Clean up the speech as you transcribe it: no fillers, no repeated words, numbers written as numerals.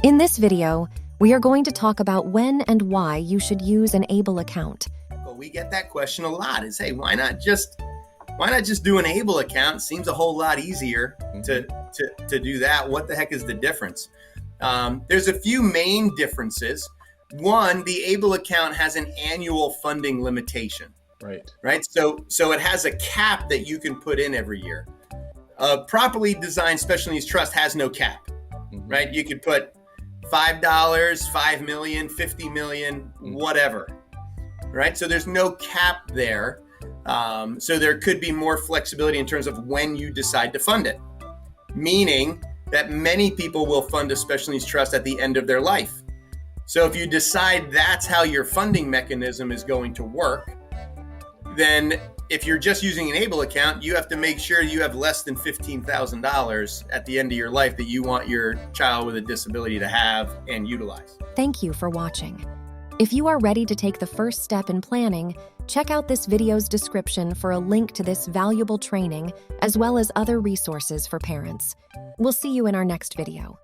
In this video, we are going to talk about when and why you should use an ABLE account. Well, we get that question a lot is, hey, why not just do an ABLE account? Seems a whole lot easier to do that. What the heck is the difference? There's a few main differences. One, the ABLE account has an annual funding limitation. Right. So it has a cap that you can put in every year. A properly designed special needs trust has no cap, right? You could put $5, $5 million, $50 million, whatever, right? So there's no cap there. So there could be more flexibility in terms of when you decide to fund it, meaning that many people will fund a special needs trust at the end of their life. So if you decide that's how your funding mechanism is going to work, then if you're just using an ABLE account, you have to make sure you have less than $15,000 at the end of your life that you want your child with a disability to have and utilize. Thank you for watching. If you are ready to take the first step in planning, check out this video's description for a link to this valuable training, as well as other resources for parents. We'll see you in our next video.